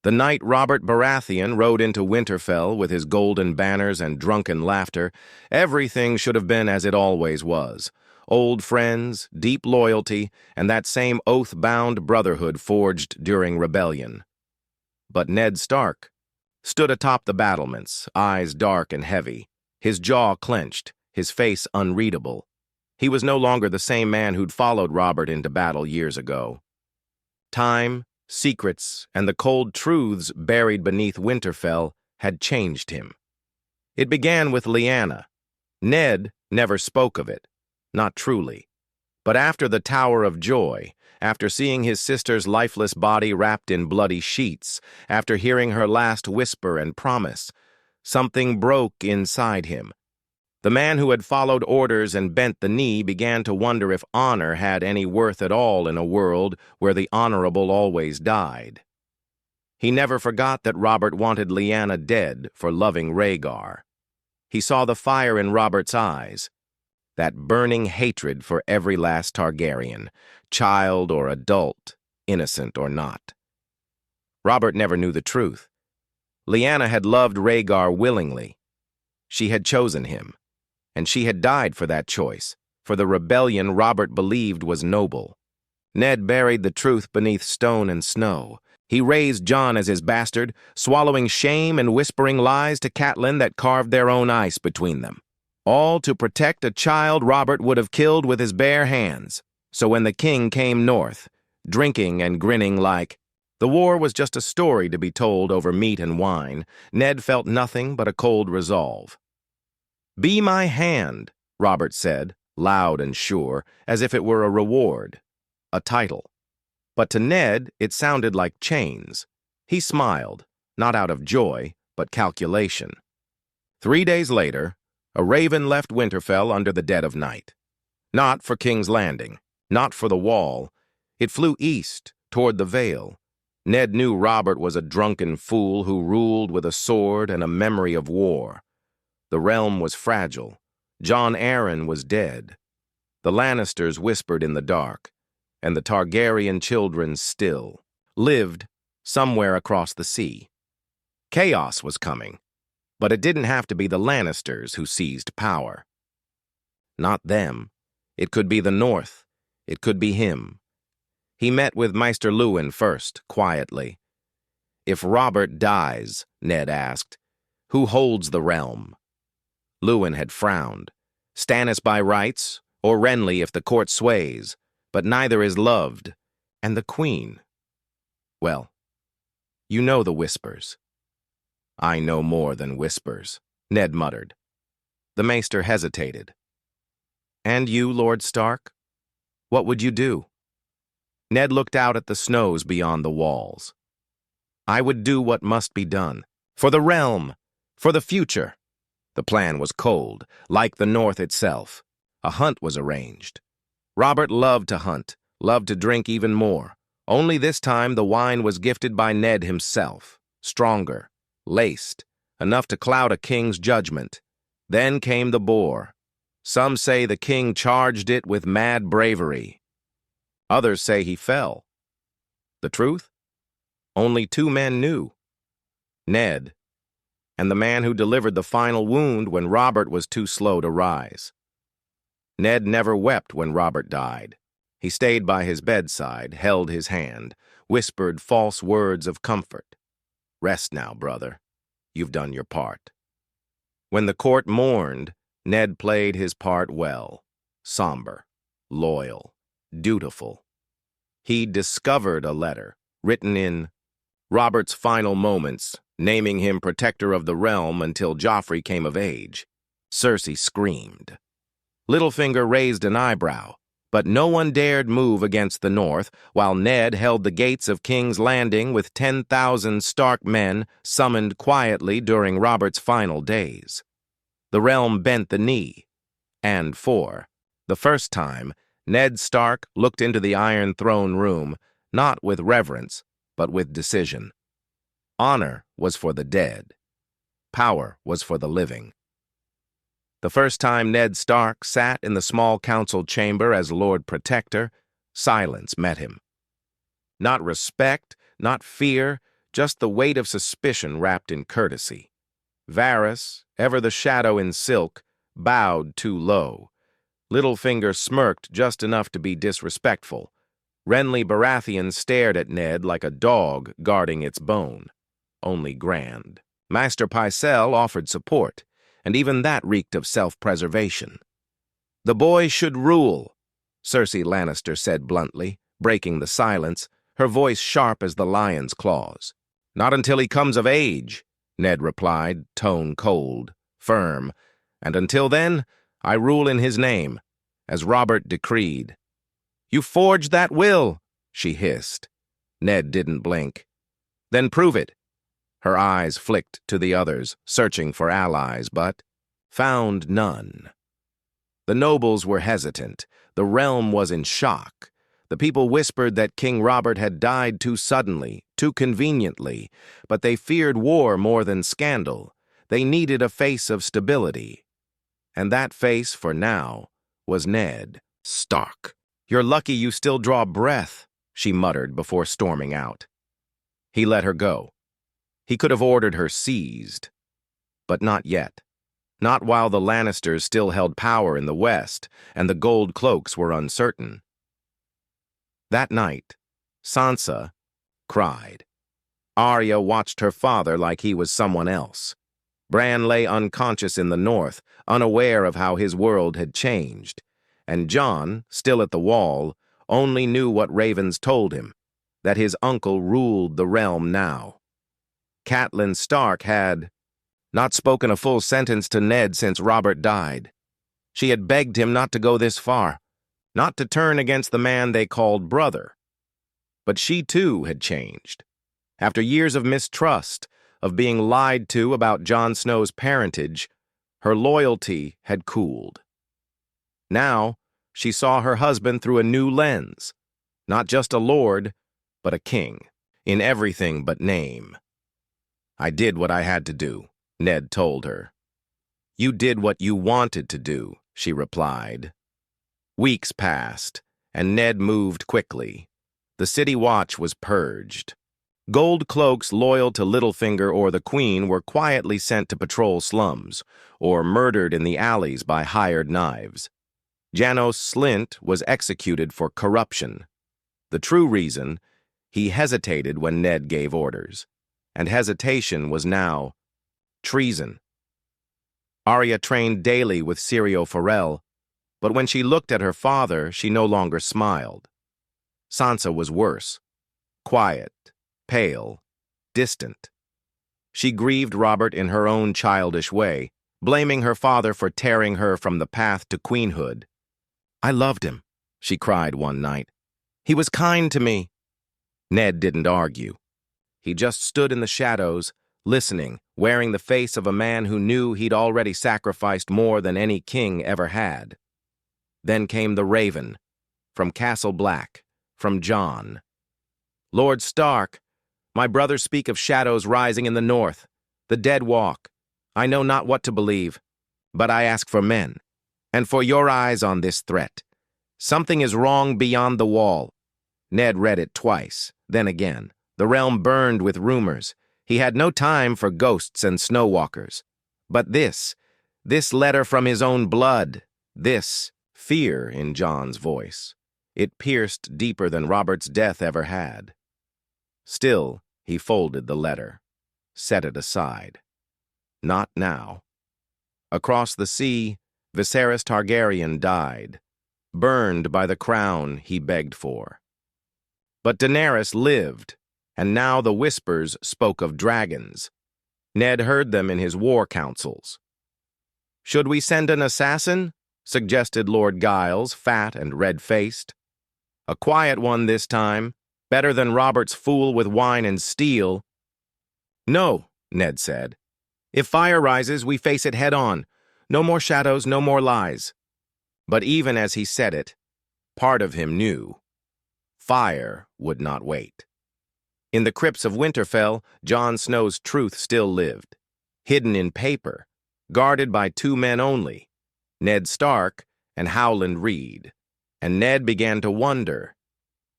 The night Robert Baratheon rode into Winterfell with his golden banners and drunken laughter, everything should have been as it always was. Old friends, deep loyalty, and that same oath-bound brotherhood forged during rebellion. But Ned Stark stood atop the battlements, eyes dark and heavy, his jaw clenched, his face unreadable. He was no longer the same man who'd followed Robert into battle years ago. Time, secrets, and the cold truths buried beneath Winterfell had changed him. It began with Lyanna. Ned never spoke of it, not truly. But after the Tower of Joy, after seeing his sister's lifeless body wrapped in bloody sheets, after hearing her last whisper and promise, something broke inside him. The man who had followed orders and bent the knee began to wonder if honor had any worth at all in a world where the honorable always died. He never forgot that Robert wanted Lyanna dead for loving Rhaegar. He saw the fire in Robert's eyes, that burning hatred for every last Targaryen, child or adult, innocent or not. Robert never knew the truth. Lyanna had loved Rhaegar willingly. She had chosen him. And she had died for that choice, for the rebellion Robert believed was noble. Ned buried the truth beneath stone and snow. He raised Jon as his bastard, swallowing shame and whispering lies to Catelyn that carved their own ice between them. All to protect a child Robert would have killed with his bare hands. So when the king came north, drinking and grinning like the war was just a story to be told over meat and wine, Ned felt nothing but a cold resolve. "Be my hand," Robert said, loud and sure, as if it were a reward, a title. But to Ned, it sounded like chains. He smiled, not out of joy, but calculation. 3 days later, a raven left Winterfell under the dead of night. Not for King's Landing, not for the Wall. It flew east, toward the Vale. Ned knew Robert was a drunken fool who ruled with a sword and a memory of war. The realm was fragile. Jon Arryn was dead. The Lannisters whispered in the dark, and the Targaryen children still lived somewhere across the sea. Chaos was coming, but it didn't have to be the Lannisters who seized power. Not them. It could be the North. It could be him. He met with Maester Luwin first, quietly. "If Robert dies," Ned asked, "who holds the realm?" Luwin had frowned. "Stannis by rights, or Renly if the court sways, but neither is loved. And the queen? Well, you know the whispers." "I know more than whispers," Ned muttered. The maester hesitated. "And you, Lord Stark? What would you do?" Ned looked out at the snows beyond the walls. "I would do what must be done. For the realm. For the future." The plan was cold, like the North itself. A hunt was arranged. Robert loved to hunt, loved to drink even more. Only this time the wine was gifted by Ned himself, stronger, laced, enough to cloud a king's judgment. Then came the boar. Some say the king charged it with mad bravery. Others say he fell. The truth? Only 2 men knew. Ned, and the man who delivered the final wound when Robert was too slow to rise. Ned never wept when Robert died. He stayed by his bedside, held his hand, whispered false words of comfort. "Rest now, brother. You've done your part." When the court mourned, Ned played his part well, somber, loyal, dutiful. He discovered a letter, written in Robert's final moments, naming him protector of the realm until Joffrey came of age. Cersei screamed. Littlefinger raised an eyebrow, but no one dared move against the North, while Ned held the gates of King's Landing with 10,000 Stark men summoned quietly during Robert's final days. The realm bent the knee, and for the first time, Ned Stark looked into the Iron Throne room, not with reverence, but with decision. Honor was for the dead. Power was for the living. The first time Ned Stark sat in the small council chamber as Lord Protector, silence met him. Not respect, not fear, just the weight of suspicion wrapped in courtesy. Varys, ever the shadow in silk, bowed too low. Littlefinger smirked just enough to be disrespectful. Renly Baratheon stared at Ned like a dog guarding its bone. Only grand. Maester Pycelle offered support, and even that reeked of self-preservation. "The boy should rule," Cersei Lannister said bluntly, breaking the silence, her voice sharp as the lion's claws. "Not until he comes of age," Ned replied, tone cold, firm, "and until then, I rule in his name, as Robert decreed." "You forged that will," she hissed. Ned didn't blink. "Then prove it." Her eyes flicked to the others, searching for allies, but found none. The nobles were hesitant. The realm was in shock. The people whispered that King Robert had died too suddenly, too conveniently, but they feared war more than scandal. They needed a face of stability. And that face, for now, was Ned Stark. "You're lucky you still draw breath," she muttered before storming out. He let her go. He could have ordered her seized. But not yet. Not while the Lannisters still held power in the West, and the gold cloaks were uncertain. That night, Sansa cried. Arya watched her father like he was someone else. Bran lay unconscious in the north, unaware of how his world had changed. And Jon, still at the wall, only knew what ravens told him, that his uncle ruled the realm now. Catelyn Stark had not spoken a full sentence to Ned since Robert died. She had begged him not to go this far, not to turn against the man they called brother. But she too had changed. After years of mistrust, of being lied to about Jon Snow's parentage, her loyalty had cooled. Now, she saw her husband through a new lens, not just a lord, but a king, in everything but name. "I did what I had to do," Ned told her. "You did what you wanted to do," she replied. Weeks passed, and Ned moved quickly. The city watch was purged. Gold cloaks loyal to Littlefinger or the Queen were quietly sent to patrol slums, or murdered in the alleys by hired knives. Janos Slynt was executed for corruption. The true reason, he hesitated when Ned gave orders. And hesitation was now treason. Arya trained daily with Syrio Forel, but when she looked at her father, she no longer smiled. Sansa was worse, quiet, pale, distant. She grieved Robert in her own childish way, blaming her father for tearing her from the path to queenhood. "I loved him," she cried one night. "He was kind to me." Ned didn't argue. He just stood in the shadows, listening, wearing the face of a man who knew he'd already sacrificed more than any king ever had. Then came the Raven, from Castle Black, from Jon. "Lord Stark, my brothers speak of shadows rising in the north. The dead walk. I know not what to believe, but I ask for men, and for your eyes on this threat. Something is wrong beyond the wall." Ned read it twice, then again. The realm burned with rumors. He had no time for ghosts and snowwalkers. But this letter from his own blood, this fear in Jon's voice. It pierced deeper than Robert's death ever had. Still, he folded the letter, set it aside. Not now. Across the sea, Viserys Targaryen died, burned by the crown he begged for. But Daenerys lived, and now the whispers spoke of dragons. Ned heard them in his war councils. "Should we send an assassin?" suggested Lord Giles, fat and red-faced. "A quiet one this time, better than Robert's fool with wine and steel." "No," Ned said. "If fire rises, we face it head-on. No more shadows, no more lies." But even as he said it, part of him knew. Fire would not wait. In the crypts of Winterfell, Jon Snow's truth still lived, hidden in paper, guarded by two men only, Ned Stark and Howland Reed. And Ned began to wonder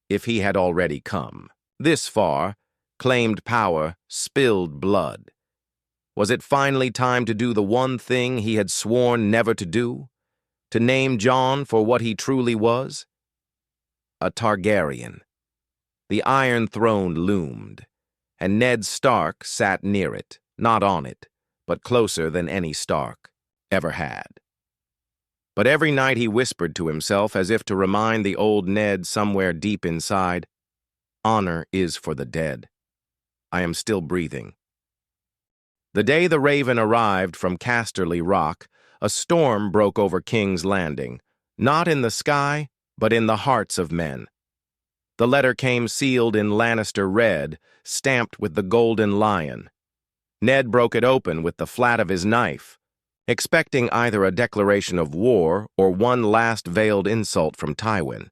if he had already come this far, claimed power, spilled blood. Was it finally time to do the one thing he had sworn never to do? To name Jon for what he truly was? A Targaryen. The Iron Throne loomed, and Ned Stark sat near it, not on it, but closer than any Stark ever had. But every night he whispered to himself, as if to remind the old Ned somewhere deep inside, "Honor is for the dead. I am still breathing." The day the Raven arrived from Casterly Rock, a storm broke over King's Landing, not in the sky, but in the hearts of men. The letter came sealed in Lannister red, stamped with the golden lion. Ned broke it open with the flat of his knife, expecting either a declaration of war or one last veiled insult from Tywin.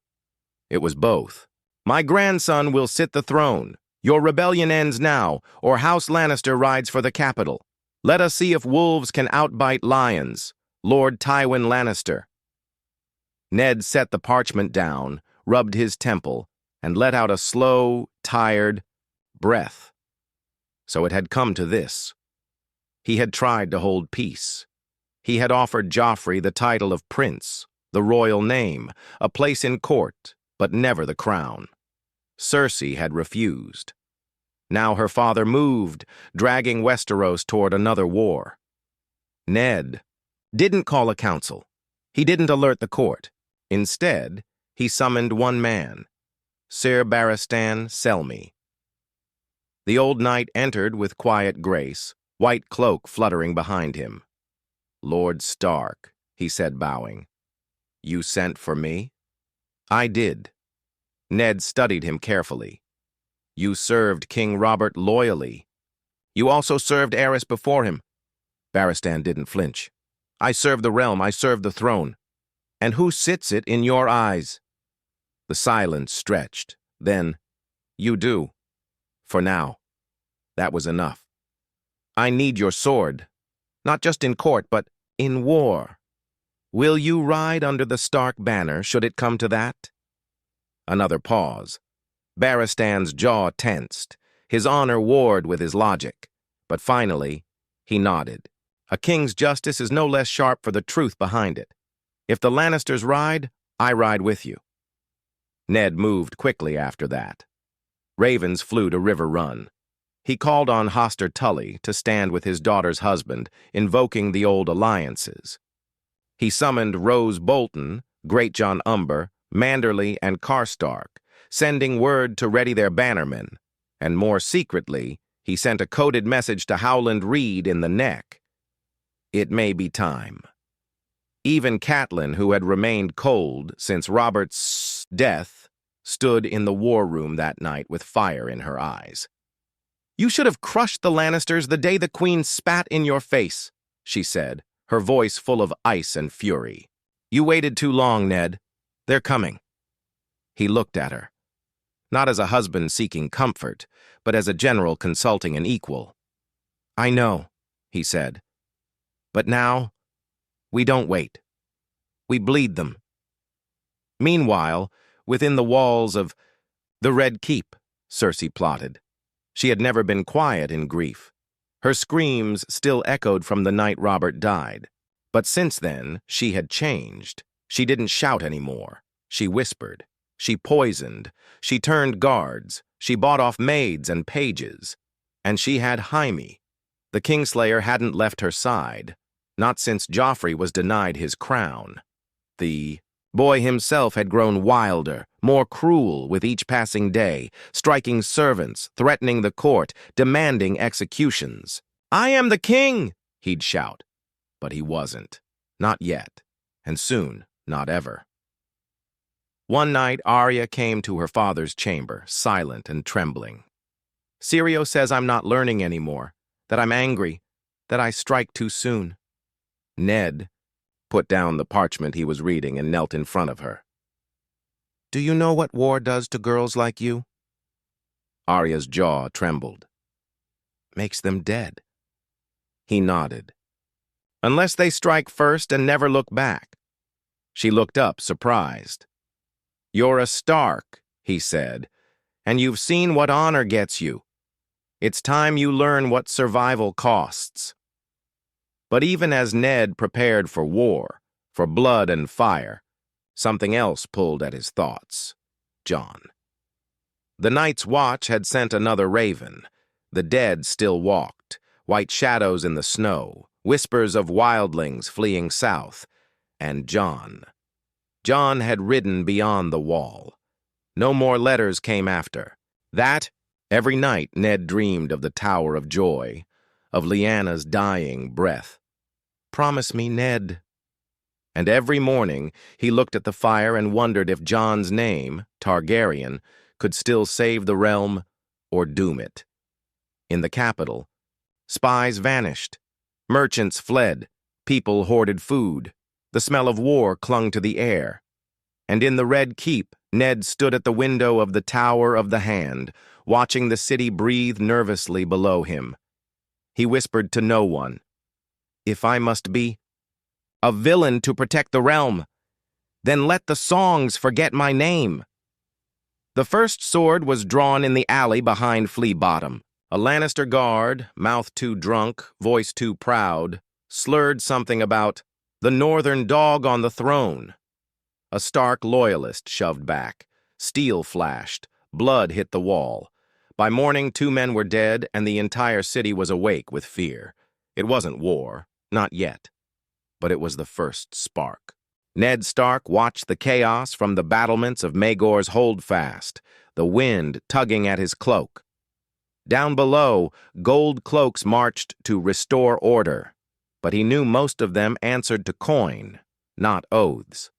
It was both. "My grandson will sit the throne. Your rebellion ends now, or House Lannister rides for the capital. Let us see if wolves can outbite lions. Lord Tywin Lannister." Ned set the parchment down, rubbed his temple, and let out a slow, tired breath. So it had come to this. He had tried to hold peace. He had offered Joffrey the title of prince, the royal name, a place in court, but never the crown. Cersei had refused. Now her father moved, dragging Westeros toward another war. Ned didn't call a council. He didn't alert the court. Instead, he summoned one man, Sir Barristan Selmy. The old knight entered with quiet grace, white cloak fluttering behind him. "Lord Stark," he said, bowing. "You sent for me?" "I did." Ned studied him carefully. "You served King Robert loyally. You also served Aerys before him." Barristan didn't flinch. "I serve the realm, I serve the throne. And who sits it in your eyes?" The silence stretched. Then, "You do. For now." That was enough. "I need your sword. Not just in court, but in war. Will you ride under the Stark banner, should it come to that?" Another pause. Barristan's jaw tensed. His honor warred with his logic. But finally, he nodded. "A king's justice is no less sharp for the truth behind it. If the Lannisters ride, I ride with you." Ned moved quickly after that. Ravens flew to River Run. He called on Hoster Tully to stand with his daughter's husband, invoking the old alliances. He summoned Rose Bolton, Greatjon Umber, Manderly, and Karstark, sending word to ready their bannermen, and more secretly, he sent a coded message to Howland Reed in the Neck. It may be time. Even Catelyn, who had remained cold since Robert's death, stood in the war room that night with fire in her eyes. "You should have crushed the Lannisters the day the Queen spat in your face," she said, her voice full of ice and fury. "You waited too long, Ned. They're coming." He looked at her, not as a husband seeking comfort, but as a general consulting an equal. "I know," he said. "But now, we don't wait. We bleed them." Meanwhile, within the walls of the Red Keep, Cersei plotted. She had never been quiet in grief. Her screams still echoed from the night Robert died. But since then, she had changed. She didn't shout anymore. She whispered. She poisoned. She turned guards. She bought off maids and pages. And she had Jaime. The Kingslayer hadn't left her side, not since Joffrey was denied his crown. The boy himself had grown wilder, more cruel with each passing day, striking servants, threatening the court, demanding executions. "I am the king!" he'd shout. But he wasn't. Not yet. And soon, not ever. One night, Arya came to her father's chamber, silent and trembling. "Syrio says I'm not learning anymore, that I'm angry, that I strike too soon." Ned put down the parchment he was reading and knelt in front of her. "Do you know what war does to girls like you?" Arya's jaw trembled. "Makes them dead." He nodded. "Unless they strike first and never look back." She looked up, surprised. "You're a Stark," he said, "and you've seen what honor gets you. It's time you learn what survival costs. But even as Ned prepared for war, for blood and fire, something else pulled at his thoughts. Jon. The Night's Watch had sent another raven. The dead still walked, white shadows in the snow, whispers of wildlings fleeing south, and Jon. Jon had ridden beyond the wall. No more letters came after. Every night Ned dreamed of the Tower of Joy, of Lyanna's dying breath. Promise me, Ned. And every morning he looked at the fire and wondered if Jon's name, Targaryen, could still save the realm or doom it. In the capital, spies vanished. Merchants fled. People hoarded food. The smell of war clung to the air. And in the Red Keep, Ned stood at the window of the Tower of the Hand, watching the city breathe nervously below him. He whispered to no one, "If I must be a villain to protect the realm, then let the songs forget my name." The first sword was drawn in the alley behind Flea Bottom. A Lannister guard, mouth too drunk, voice too proud, slurred something about the northern dog on the throne. A Stark loyalist shoved back. Steel flashed. Blood hit the wall. By morning, 2 men were dead, and the entire city was awake with fear. It wasn't war, not yet. But it was the first spark. Ned Stark watched the chaos from the battlements of Maegor's Holdfast, the wind tugging at his cloak. Down below, gold cloaks marched to restore order, but he knew most of them answered to coin, not oaths.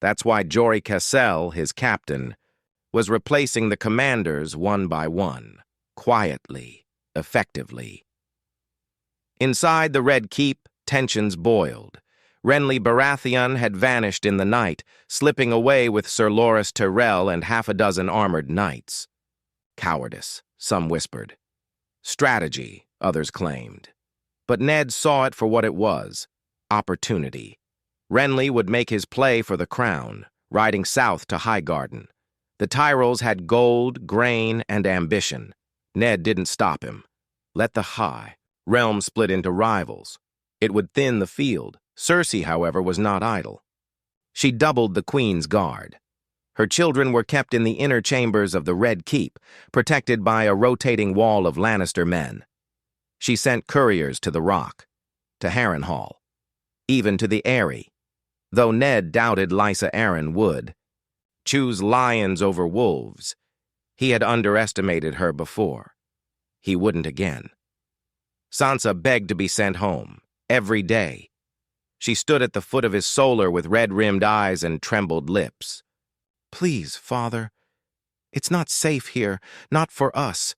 That's why Jory Cassell, his captain, was replacing the commanders one by one, quietly, effectively. Inside the Red Keep, tensions boiled. Renly Baratheon had vanished in the night, slipping away with Sir Loras Tyrell and 6 armored knights. Cowardice, some whispered. Strategy, others claimed. But Ned saw it for what it was, opportunity. Renly would make his play for the crown, riding south to Highgarden. The Tyrells had gold, grain, and ambition. Ned didn't stop him. Let the realm split into rivals. It would thin the field. Cersei, however, was not idle. She doubled the Queen's guard. Her children were kept in the inner chambers of the Red Keep, protected by a rotating wall of Lannister men. She sent couriers to the Rock, to Harrenhal, even to the Eyrie, though Ned doubted Lysa Arryn would. Choose lions over wolves. He had underestimated her before. He wouldn't again. Sansa begged to be sent home, every day. She stood at the foot of his solar with red-rimmed eyes and trembled lips. "Please, father. It's not safe here, not for us,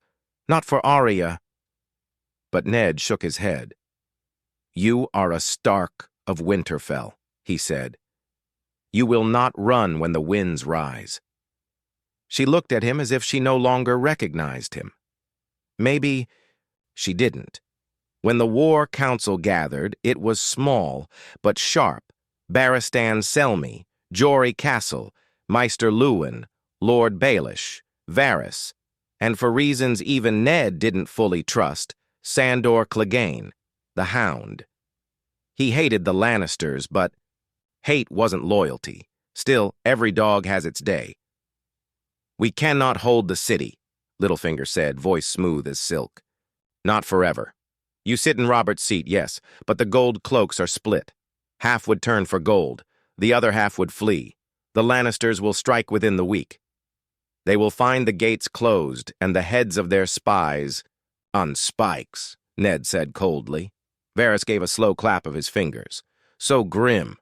not for Arya." But Ned shook his head. "You are a Stark of Winterfell," he said. "You will not run when the winds rise." She looked at him as if she no longer recognized him. Maybe she didn't. When the War Council gathered, it was small, but sharp. Barristan Selmy, Jory Castle, Maester Luwin, Lord Baelish, Varys, and for reasons even Ned didn't fully trust, Sandor Clegane, the Hound. He hated the Lannisters, but hate wasn't loyalty. Still, every dog has its day. "We cannot hold the city," Littlefinger said, voice smooth as silk. "Not forever. You sit in Robert's seat, yes, but the gold cloaks are split. Half would turn for gold, the other half would flee. The Lannisters will strike within the week. They will find the gates closed and the heads of their spies on spikes," Ned said coldly. Varys gave a slow clap of his fingers. So grim,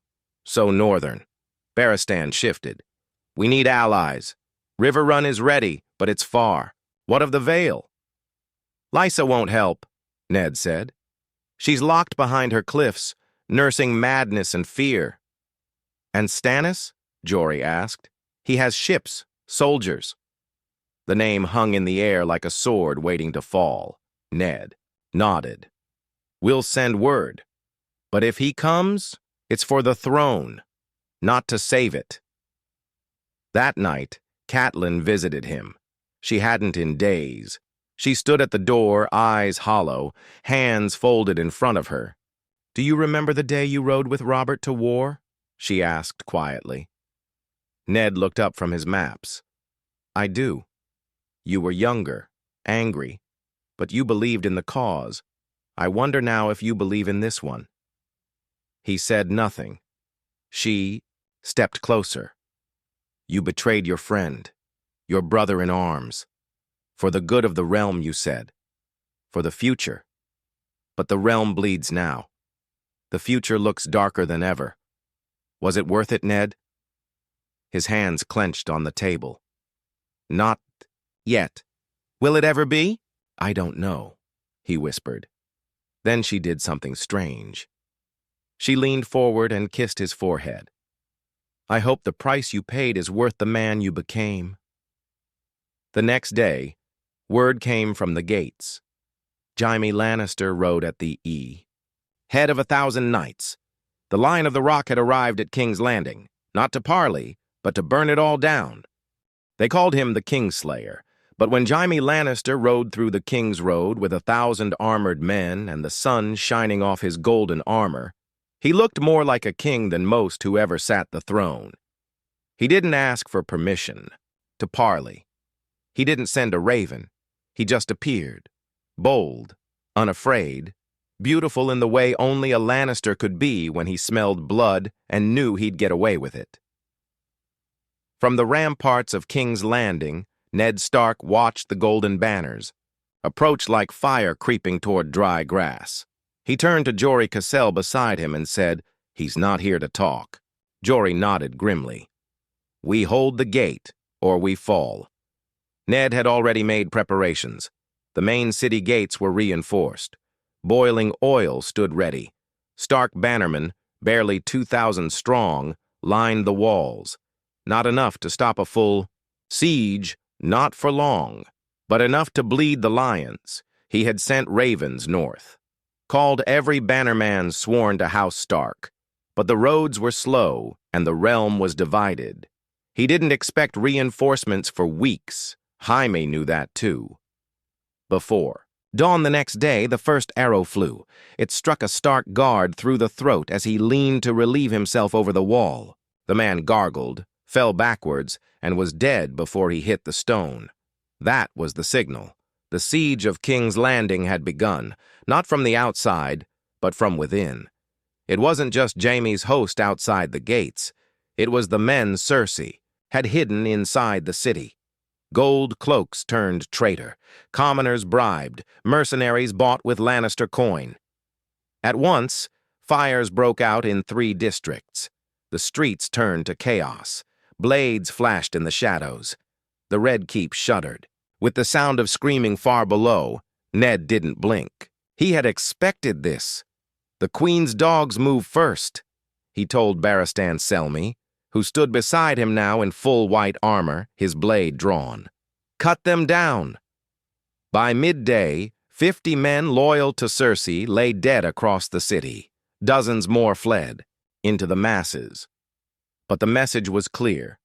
so northern. Barristan shifted. "We need allies. River Run is ready, but it's far. What of the Vale?" "Lysa won't help," Ned said. "She's locked behind her cliffs, nursing madness and fear." "And Stannis?" Jory asked. "He has ships, soldiers." The name hung in the air like a sword waiting to fall. Ned nodded. "We'll send word. But if he comes, it's for the throne, not to save it." That night, Catelyn visited him. She hadn't in days. She stood at the door, eyes hollow, hands folded in front of her. "Do you remember the day you rode with Robert to war?" she asked quietly. Ned looked up from his maps. "I do. You were younger, angry, but you believed in the cause. I wonder now if you believe in this one." He said nothing. She stepped closer. "You betrayed your friend, your brother in arms. For the good of the realm, you said. For the future. But the realm bleeds now. The future looks darker than ever. Was it worth it, Ned?" His hands clenched on the table. "Not yet. Will it ever be?" "I don't know," he whispered. Then she did something strange. She leaned forward and kissed his forehead. "I hope the price you paid is worth the man you became." The next day, word came from the gates. Jaime Lannister rode at the head of 1,000 knights. The Lion of the Rock had arrived at King's Landing, not to parley, but to burn it all down. They called him the Kingslayer, but when Jaime Lannister rode through the King's Road with 1,000 armored men and the sun shining off his golden armor, he looked more like a king than most who ever sat the throne. He didn't ask for permission to parley. He didn't send a raven. He just appeared, bold, unafraid, beautiful in the way only a Lannister could be when he smelled blood and knew he'd get away with it. From the ramparts of King's Landing, Ned Stark watched the golden banners, approach like fire creeping toward dry grass. He turned to Jory Cassell beside him and said, "He's not here to talk." Jory nodded grimly. "We hold the gate, or we fall." Ned had already made preparations. The main city gates were reinforced. Boiling oil stood ready. Stark bannermen, barely 2,000 strong, lined the walls. Not enough to stop a full siege, not for long, but enough to bleed the lions. He had sent ravens north. Called every bannerman sworn to House Stark. But the roads were slow, and the realm was divided. He didn't expect reinforcements for weeks. Jaime knew that too. Before dawn the next day, the first arrow flew. It struck a Stark guard through the throat as he leaned to relieve himself over the wall. The man gargled, fell backwards, and was dead before he hit the stone. That was the signal. The siege of King's Landing had begun, not from the outside, but from within. It wasn't just Jaime's host outside the gates. It was the men Cersei had hidden inside the city. Gold cloaks turned traitor, commoners bribed, mercenaries bought with Lannister coin. At once, fires broke out in 3 districts. The streets turned to chaos. Blades flashed in the shadows. The Red Keep shuddered. With the sound of screaming far below, Ned didn't blink. He had expected this. "The Queen's dogs move first," he told Barristan Selmy, who stood beside him now in full white armor, his blade drawn. "Cut them down." By midday, 50 men loyal to Cersei lay dead across the city. Dozens more fled, into the masses. But the message was clear.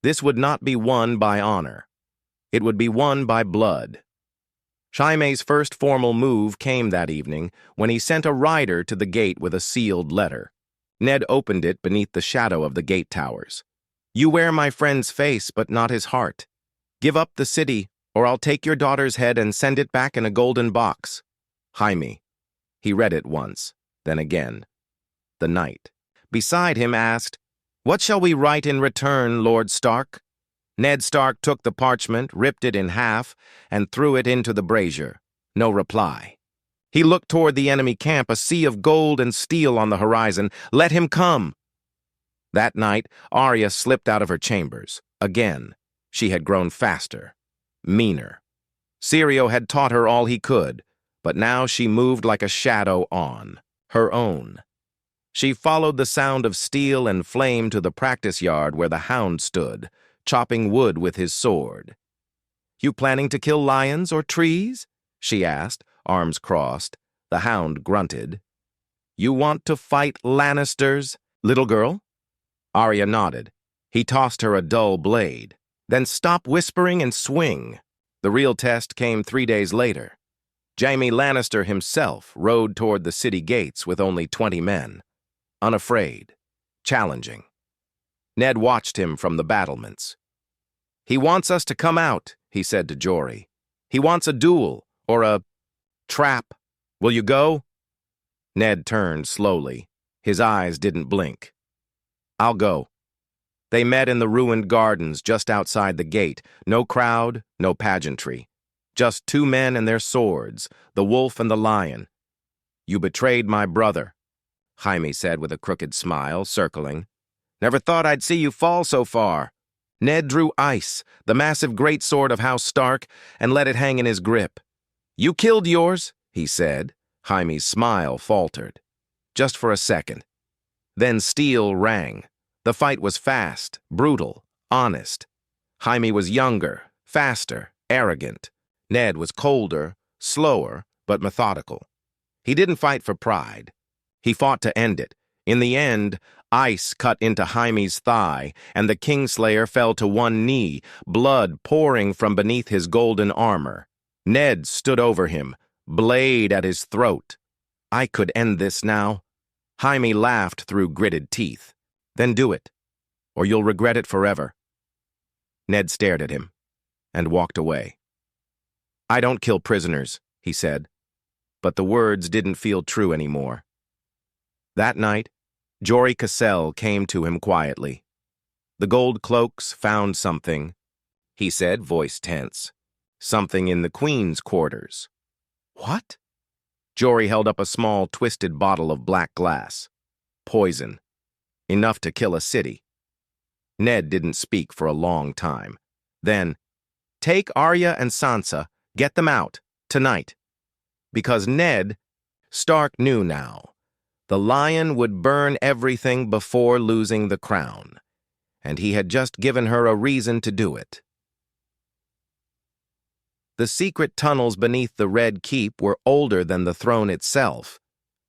This would not be won by honor. It would be won by blood. Jaime's first formal move came that evening when he sent a rider to the gate with a sealed letter. Ned opened it beneath the shadow of the gate towers. "You wear my friend's face, but not his heart. Give up the city, or I'll take your daughter's head and send it back in a golden box. Jaime." He read it once, then again. The knight beside him asked, "What shall we write in return, Lord Stark?" Ned Stark took the parchment, ripped it in half, and threw it into the brazier. No reply. He looked toward the enemy camp, a sea of gold and steel on the horizon. "Let him come." That night, Arya slipped out of her chambers. Again, she had grown faster, meaner. Syrio had taught her all he could, but now she moved like a shadow on, her own. She followed the sound of steel and flame to the practice yard where the hound stood, chopping wood with his sword. "You planning to kill lions or trees?" she asked, arms crossed. The hound grunted. "You want to fight Lannisters, little girl?" Arya nodded. He tossed her a dull blade. "Then stop whispering and swing." The real test came 3 days later. Jaime Lannister himself rode toward the city gates with only 20 men, unafraid, challenging. Ned watched him from the battlements. "He wants us to come out," he said to Jory. "He wants a duel, or a trap. Will you go?" Ned turned slowly. His eyes didn't blink. "I'll go." They met in the ruined gardens just outside the gate. No crowd, no pageantry. Just two men and their swords, the wolf and the lion. "You betrayed my brother," Jaime said with a crooked smile, circling. "Never thought I'd see you fall so far." Ned drew ice, the massive greatsword of House Stark, and let it hang in his grip. "You killed yours," he said. Jaime's smile faltered. Just for a second. Then steel rang. The fight was fast, brutal, honest. Jaime was younger, faster, arrogant. Ned was colder, slower, but methodical. He didn't fight for pride. He fought to end it. In the end, ice cut into Jaime's thigh, and the Kingslayer fell to one knee, blood pouring from beneath his golden armor. Ned stood over him, blade at his throat. "I could end this now." Jaime laughed through gritted teeth. "Then do it, or you'll regret it forever." Ned stared at him and walked away. "I don't kill prisoners," he said, but the words didn't feel true anymore. That night, Jory Cassell came to him quietly. "The gold cloaks found something," he said, voice tense. "Something in the Queen's quarters." "What?" Jory held up a small, twisted bottle of black glass. "Poison. Enough to kill a city." Ned didn't speak for a long time. Then, "Take Arya and Sansa, get them out, tonight." Because Ned Stark knew now. The lion would burn everything before losing the crown, and he had just given her a reason to do it. The secret tunnels beneath the Red Keep were older than the throne itself,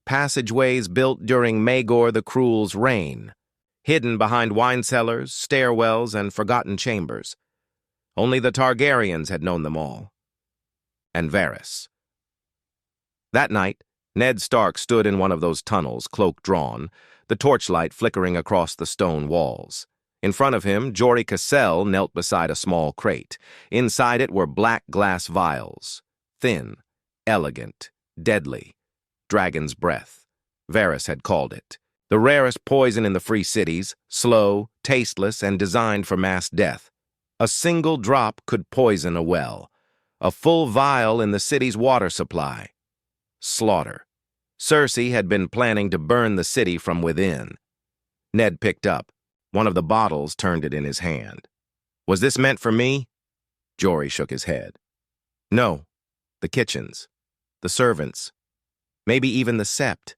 passageways built during Maegor the Cruel's reign, hidden behind wine cellars, stairwells, and forgotten chambers. Only the Targaryens had known them all. And Varys. That night, Ned Stark stood in one of those tunnels, cloak drawn, the torchlight flickering across the stone walls. In front of him, Jory Cassell knelt beside a small crate. Inside it were black glass vials. Thin, elegant, deadly. Dragon's breath. Varys had called it. The rarest poison in the free cities, slow, tasteless, and designed for mass death. A single drop could poison a well. A full vial in the city's water supply. Slaughter. Cersei had been planning to burn the city from within. Ned picked up one of the bottles, turned it in his hand. "Was this meant for me?" Jory shook his head. "No. The kitchens. The servants. Maybe even the sept."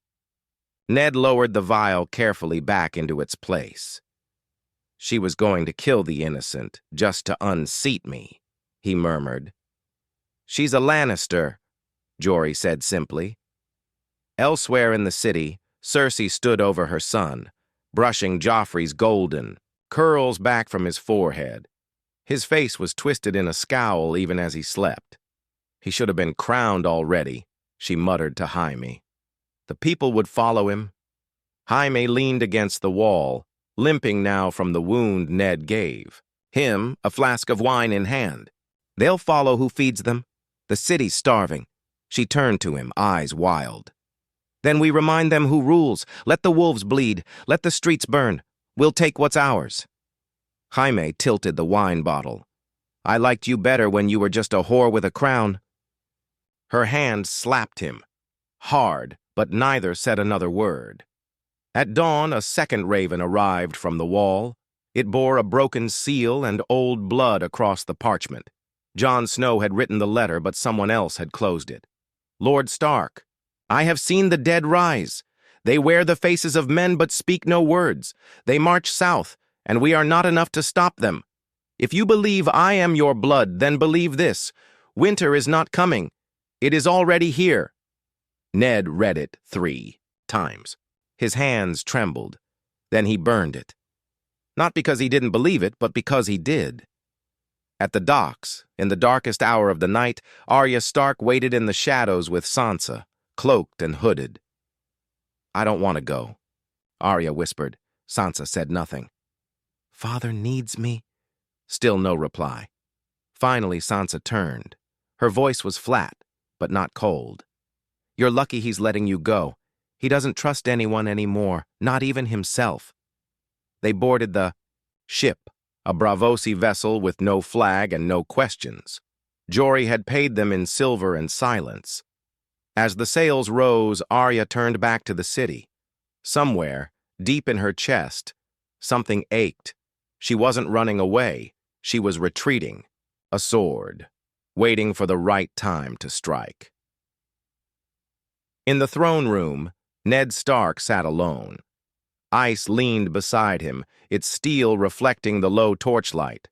Ned lowered the vial carefully back into its place. "She was going to kill the innocent just to unseat me," he murmured. "She's a Lannister," Jory said simply. Elsewhere in the city, Cersei stood over her son, brushing Joffrey's golden curls back from his forehead. His face was twisted in a scowl even as he slept. "He should have been crowned already," she muttered to Jaime. The people would follow him. Jaime leaned against the wall, limping now from the wound Ned gave. Him, a flask of wine in hand. "They'll follow who feeds them. The city's starving." She turned to him, eyes wild. "Then we remind them who rules. Let the wolves bleed. Let the streets burn. We'll take what's ours." Jaime tilted the wine bottle. "I liked you better when you were just a whore with a crown." Her hand slapped him. Hard, but neither said another word. At dawn, a second raven arrived from the wall. It bore a broken seal and old blood across the parchment. Jon Snow had written the letter, but someone else had closed it. "Lord Stark, I have seen the dead rise. They wear the faces of men but speak no words. They march south, and we are not enough to stop them. If you believe I am your blood, then believe this. Winter is not coming. It is already here." Ned read it 3 times. His hands trembled. Then he burned it. Not because he didn't believe it, but because he did. At the docks, in the darkest hour of the night, Arya Stark waited in the shadows with Sansa, cloaked and hooded. "I don't want to go," Arya whispered. Sansa said nothing. "Father needs me." Still no reply. Finally, Sansa turned. Her voice was flat, but not cold. "You're lucky he's letting you go. He doesn't trust anyone anymore, not even himself." They boarded the ship, a Braavosi vessel with no flag and no questions. Jory had paid them in silver and silence. As the sails rose, Arya turned back to the city. Somewhere, deep in her chest, something ached. She wasn't running away. She was retreating, a sword, waiting for the right time to strike. In the throne room, Ned Stark sat alone. Ice leaned beside him, its steel reflecting the low torchlight.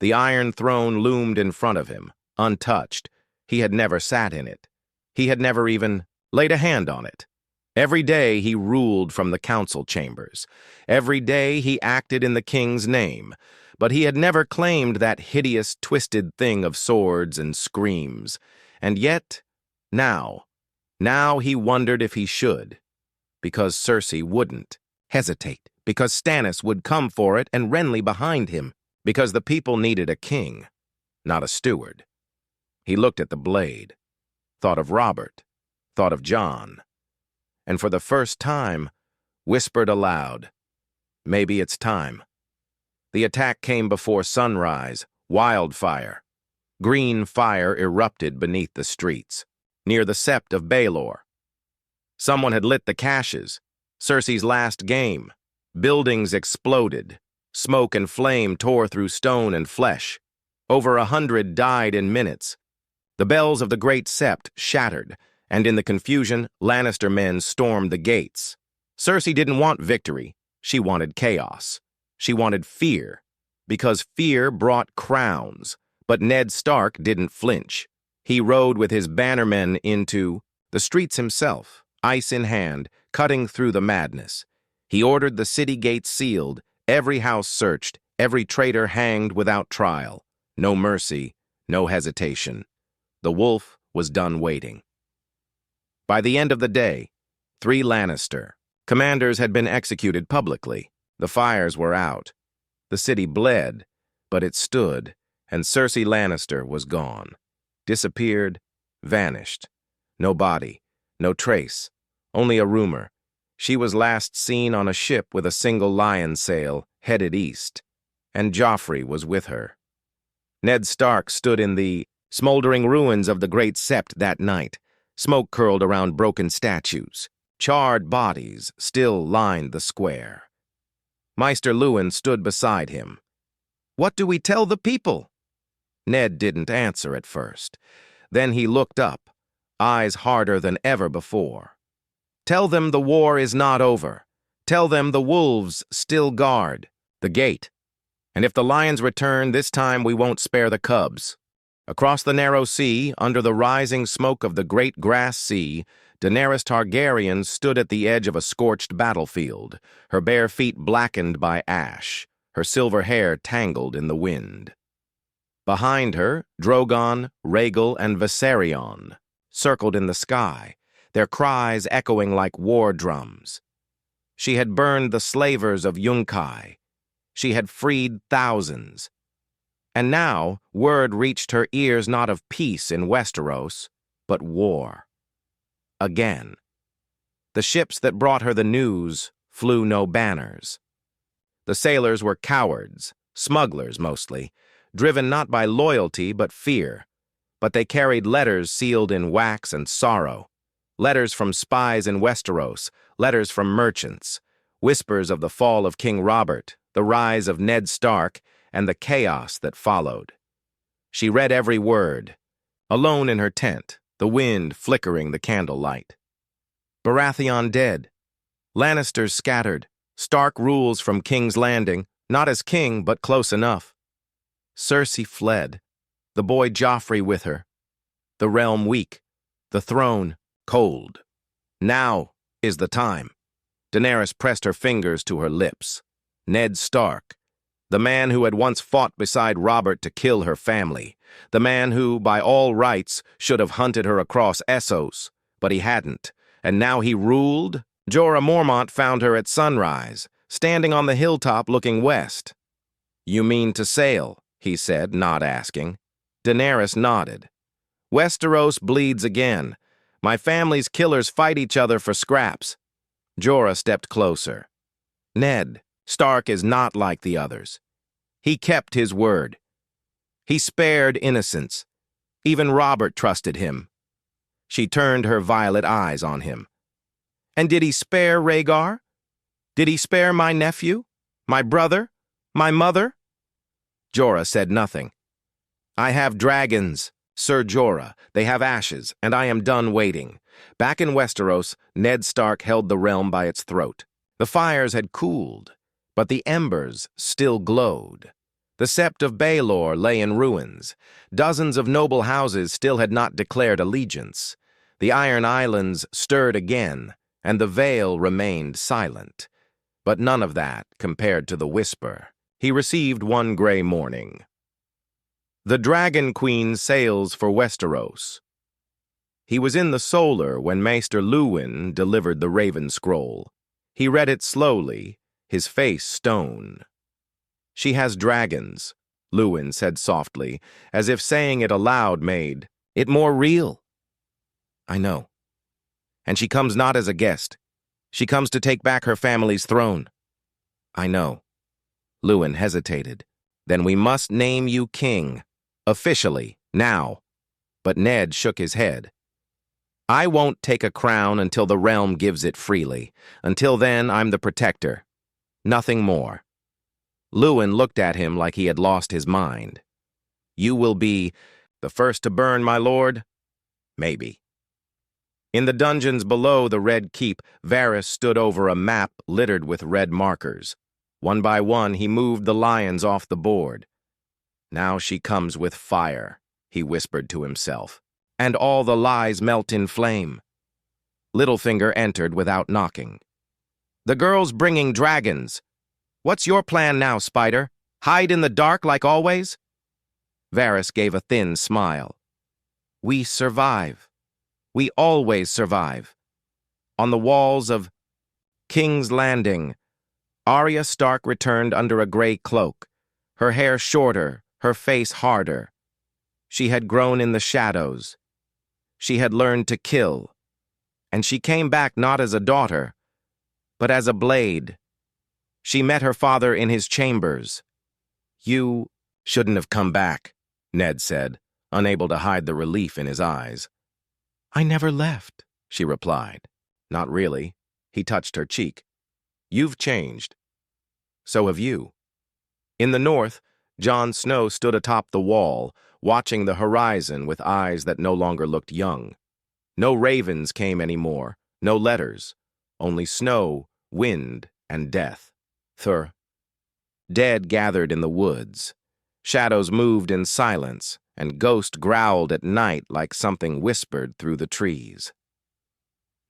The Iron Throne loomed in front of him, untouched. He had never sat in it. He had never even laid a hand on it. Every day he ruled from the council chambers. Every day he acted in the king's name. But he had never claimed that hideous, twisted thing of swords and screams. And yet, now he wondered if he should. Because Cersei wouldn't hesitate, because Stannis would come for it and Renly behind him, because the people needed a king, not a steward. He looked at the blade, thought of Robert, thought of Jon, and for the first time, whispered aloud, "Maybe it's time." The attack came before sunrise, wildfire. Green fire erupted beneath the streets, near the Sept of Baelor. Someone had lit the caches, Cersei's last game. Buildings exploded. Smoke and flame tore through stone and flesh. Over 100 died in minutes. The bells of the Great Sept shattered, and in the confusion, Lannister men stormed the gates. Cersei didn't want victory. She wanted chaos. She wanted fear, because fear brought crowns. But Ned Stark didn't flinch. He rode with his bannermen into the streets himself, ice in hand, cutting through the madness. He ordered the city gates sealed, every house searched, every traitor hanged without trial. No mercy, no hesitation. The wolf was done waiting. By the end of the day, 3 Lannister commanders had been executed publicly. The fires were out. The city bled, but it stood, and Cersei Lannister was gone. Disappeared, vanished. No body, no trace, only a rumor. She was last seen on a ship with a single lion sail, headed east, and Joffrey was with her. Ned Stark stood in the smoldering ruins of the Great Sept that night. Smoke curled around broken statues. Charred bodies still lined the square. Maester Luwin stood beside him. "What do we tell the people?" Ned didn't answer at first. Then he looked up, eyes harder than ever before. "Tell them the war is not over. Tell them the wolves still guard the gate. And if the lions return, this time we won't spare the cubs." Across the narrow sea, under the rising smoke of the great grass sea, Daenerys Targaryen stood at the edge of a scorched battlefield, her bare feet blackened by ash, her silver hair tangled in the wind. Behind her, Drogon, Rhaegal, and Viserion circled in the sky, their cries echoing like war drums. She had burned the slavers of Yunkai. She had freed thousands. And now, word reached her ears not of peace in Westeros, but war. Again. The ships that brought her the news flew no banners. The sailors were cowards, smugglers mostly, driven not by loyalty but fear. But they carried letters sealed in wax and sorrow. Letters from spies in Westeros, letters from merchants, whispers of the fall of King Robert, the rise of Ned Stark, and the chaos that followed. She read every word, alone in her tent, the wind flickering the candlelight. Baratheon dead. Lannisters scattered. Stark rules from King's Landing, not as king, but close enough. Cersei fled, the boy Joffrey with her. The realm weak, the throne cold. Now is the time. Daenerys pressed her fingers to her lips. Ned Stark, The man who had once fought beside Robert to kill her family. The man who, by all rights, should have hunted her across Essos, but he hadn't. And now he ruled? Jorah Mormont found her at sunrise, standing on the hilltop looking west. "You mean to sail?" he said, not asking. Daenerys nodded. "Westeros bleeds again. My family's killers fight each other for scraps." Jorah stepped closer. "Ned Stark is not like the others. He kept his word. He spared innocents. Even Robert trusted him." She turned her violet eyes on him. "And did he spare Rhaegar? Did he spare my nephew? My brother? My mother?" Jorah said nothing. "I have dragons, Sir Jorah. They have ashes, and I am done waiting." Back in Westeros, Ned Stark held the realm by its throat. The fires had cooled, but the embers still glowed. The Sept of Baelor lay in ruins. Dozens of noble houses still had not declared allegiance. The Iron Islands stirred again, and the Vale remained silent. But none of that compared to the whisper he received one gray morning. "The Dragon Queen sails for Westeros." He was in the Solar when Maester Luwin delivered the Raven Scroll. He read it slowly, his face stone. "She has dragons," Luwin said softly, as if saying it aloud made it more real. "I know. And she comes not as a guest. She comes to take back her family's throne." "I know." Luwin hesitated. "Then we must name you king. Officially, now." But Ned shook his head. "I won't take a crown until the realm gives it freely. Until then, I'm the protector. Nothing more." Luwin looked at him like he had lost his mind. "You will be the first to burn, my lord?" "Maybe." In the dungeons below the Red Keep, Varys stood over a map littered with red markers. One by one, he moved the lions off the board. "Now she comes with fire," he whispered to himself, "and all the lies melt in flame." Littlefinger entered without knocking. "The girl's bringing dragons. What's your plan now, Spider? Hide in the dark like always?" Varys gave a thin smile. "We survive. We always survive." On the walls of King's Landing, Arya Stark returned under a gray cloak, her hair shorter, her face harder. She had grown in the shadows. She had learned to kill. And she came back not as a daughter, but as a blade. She met her father in his chambers. "You shouldn't have come back," Ned said, unable to hide the relief in his eyes. "I never left," she replied. "Not really." He touched her cheek. "You've changed. So have you." In the north, Jon Snow stood atop the wall, watching the horizon with eyes that no longer looked young. No ravens came anymore, no letters, only snow, wind, and death. Dead gathered in the woods. Shadows moved in silence, and ghosts growled at night like something whispered through the trees.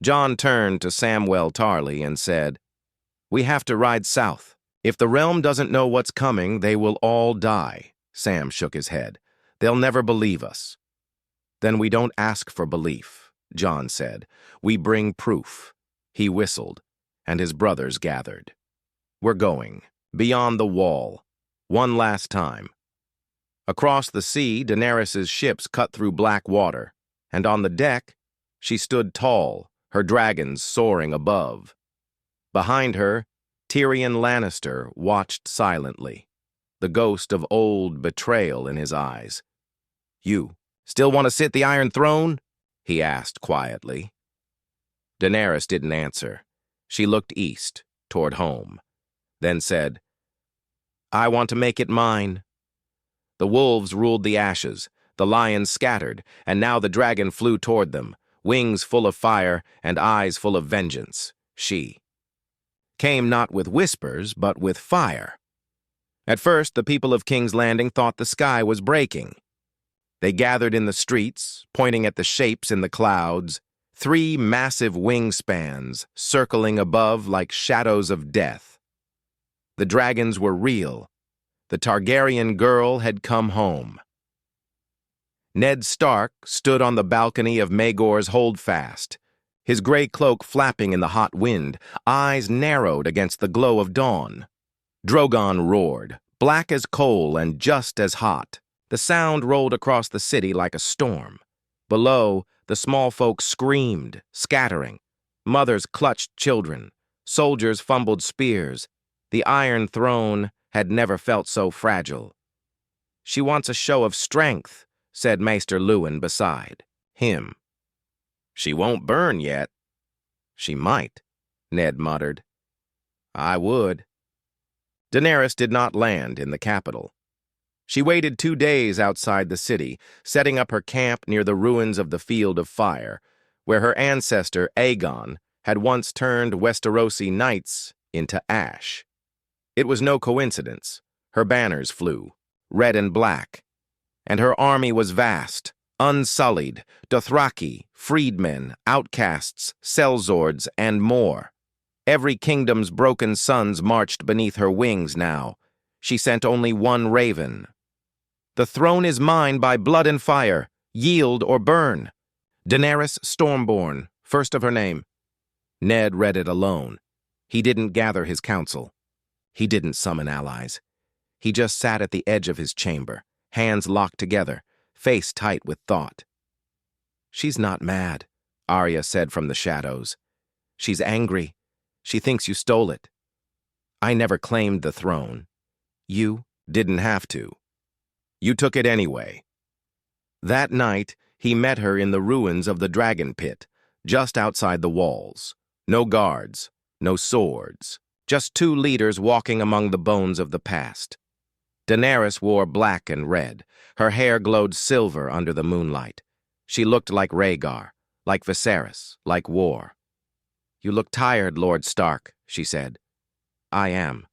Jon turned to Samwell Tarly and said, "We have to ride south. If the realm doesn't know what's coming, they will all die." Sam shook his head. "They'll never believe us." "Then we don't ask for belief," Jon said. "We bring proof." He whistled, and his brothers gathered. "We're going, beyond the wall, one last time." Across the sea, Daenerys' ships cut through black water, and on the deck, she stood tall, her dragons soaring above. Behind her, Tyrion Lannister watched silently, the ghost of old betrayal in his eyes. "You still want to sit the Iron Throne?" he asked quietly. Daenerys didn't answer. She looked east, toward home, then said, "I want to make it mine." The wolves ruled the ashes, the lions scattered, and now the dragon flew toward them, wings full of fire and eyes full of vengeance. She came not with whispers, but with fire. At first, the people of King's Landing thought the sky was breaking. They gathered in the streets, pointing at the shapes in the clouds, 3 massive wingspans circling above like shadows of death. The dragons were real. The Targaryen girl had come home. Ned Stark stood on the balcony of Maegor's Holdfast, his gray cloak flapping in the hot wind, eyes narrowed against the glow of dawn. Drogon roared, black as coal and just as hot. The sound rolled across the city like a storm. Below, the small folk screamed, scattering. Mothers clutched children. Soldiers fumbled spears. The Iron Throne had never felt so fragile. "She wants a show of strength," said Maester Luwin beside him. "She won't burn yet." "She might," Ned muttered. "I would." Daenerys did not land in the capital. She waited 2 days outside the city, setting up her camp near the ruins of the Field of Fire, where her ancestor Aegon had once turned Westerosi knights into ash. It was no coincidence. Her banners flew, red and black, and her army was vast, unsullied, Dothraki, freedmen, outcasts, sellswords, and more. Every kingdom's broken sons marched beneath her wings now. She sent only one raven. "The throne is mine by blood and fire. Yield or burn. Daenerys Stormborn, first of her name." Ned read it alone. He didn't gather his council. He didn't summon allies. He just sat at the edge of his chamber, hands locked together, face tight with thought. "She's not mad," Arya said from the shadows. "She's angry. She thinks you stole it. I never claimed the throne. You didn't have to. You took it anyway." That night, he met her in the ruins of the Dragon Pit, just outside the walls. No guards, no swords, just 2 leaders walking among the bones of the past. Daenerys wore black and red. Her hair glowed silver under the moonlight. She looked like Rhaegar, like Viserys, like war. "You look tired, Lord Stark," she said. "I am."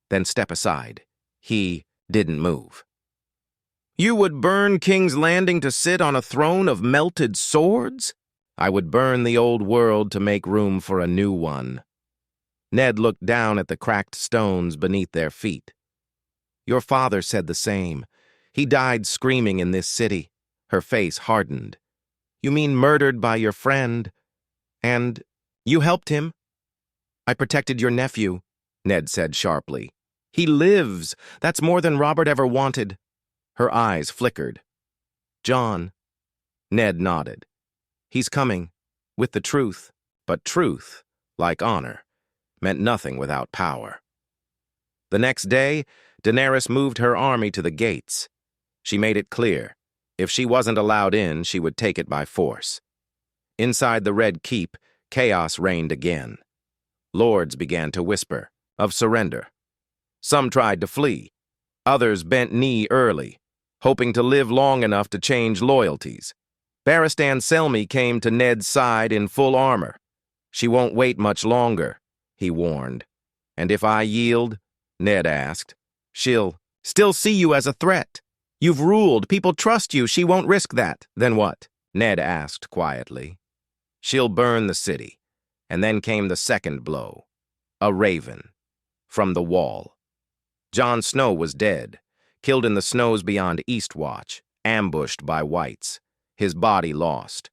"Then step aside." He didn't move. "You would burn King's Landing to sit on a throne of melted swords?" "I would burn the old world to make room for a new one." Ned looked down at the cracked stones beneath their feet. "Your father said the same. He died screaming in this city." Her face hardened. "You mean murdered by your friend? And you helped him?" "I protected your nephew," Ned said sharply. "He lives. That's more than Robert ever wanted." Her eyes flickered. "Jon." Ned nodded. "He's coming, with the truth." But truth, like honor, meant nothing without power. The next day, Daenerys moved her army to the gates. She made it clear, if she wasn't allowed in, she would take it by force. Inside the Red Keep, chaos reigned again. Lords began to whisper of surrender. Some tried to flee. Others bent knee early, hoping to live long enough to change loyalties. Barristan Selmy came to Ned's side in full armor. "She won't wait much longer," he warned. "And if I yield?" Ned asked. "She'll still see you as a threat. You've ruled, people trust you, she won't risk that." "Then what?" Ned asked quietly. "She'll burn the city." And then came the second blow. A raven. From the wall. Jon Snow was dead, killed in the snows beyond Eastwatch, ambushed by whites. His body lost.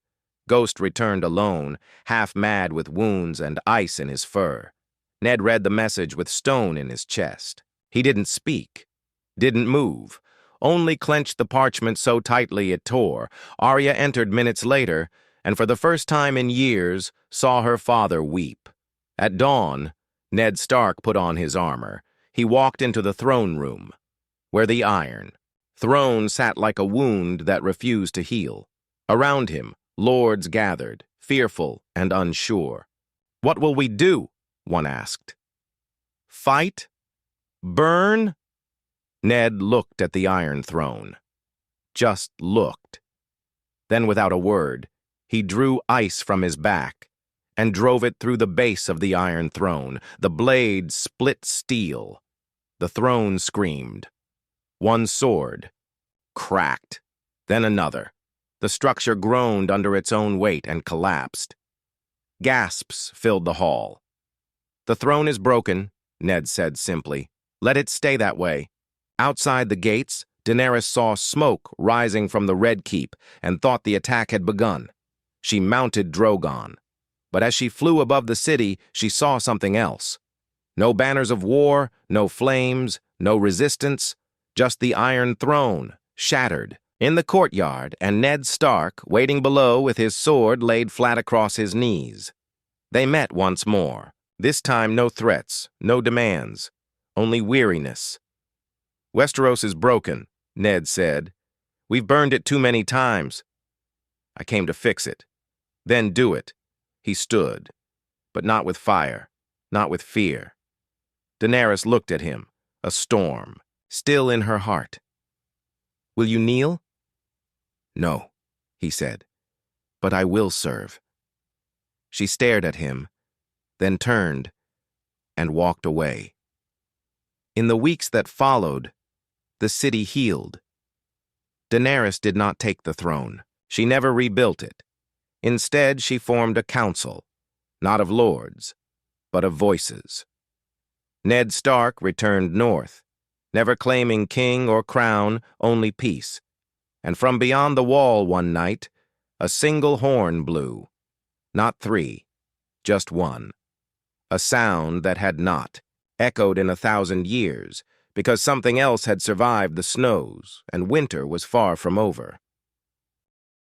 Ghost returned alone, half mad with wounds and ice in his fur. Ned read the message with stone in his chest. He didn't speak, didn't move, only clenched the parchment so tightly it tore. Arya entered minutes later, and for the first time in years, saw her father weep. At dawn, Ned Stark put on his armor. He walked into the throne room, where the Iron Throne sat like a wound that refused to heal. Around him, lords gathered, fearful and unsure. "What will we do?" one asked. "Fight? Burn?" Ned looked at the Iron Throne. Just looked. Then, without a word, he drew ice from his back and drove it through the base of the Iron Throne. The blade split steel. The throne screamed. One sword cracked, then another. The structure groaned under its own weight and collapsed. Gasps filled the hall. "The throne is broken," Ned said simply. "Let it stay that way." Outside the gates, Daenerys saw smoke rising from the Red Keep and thought the attack had begun. She mounted Drogon. But as she flew above the city, she saw something else. No banners of war, no flames, no resistance, just the Iron Throne, shattered, in the courtyard, and Ned Stark, waiting below with his sword laid flat across his knees. They met once more. This time no threats, no demands, only weariness. "Westeros is broken," Ned said. "We've burned it too many times. I came to fix it. Then do it." He stood, but not with fire, not with fear. Daenerys looked at him, a storm, still in her heart. "Will you kneel?" "No," he said, "but I will serve." She stared at him, then turned and walked away. In the weeks that followed, the city healed. Daenerys did not take the throne. She never rebuilt it. Instead, she formed a council, not of lords, but of voices. Ned Stark returned north, never claiming king or crown, only peace. And from beyond the wall one night, a single horn blew. Not three, just one. A sound that had not, echoed in 1,000 years, because something else had survived the snows, and winter was far from over.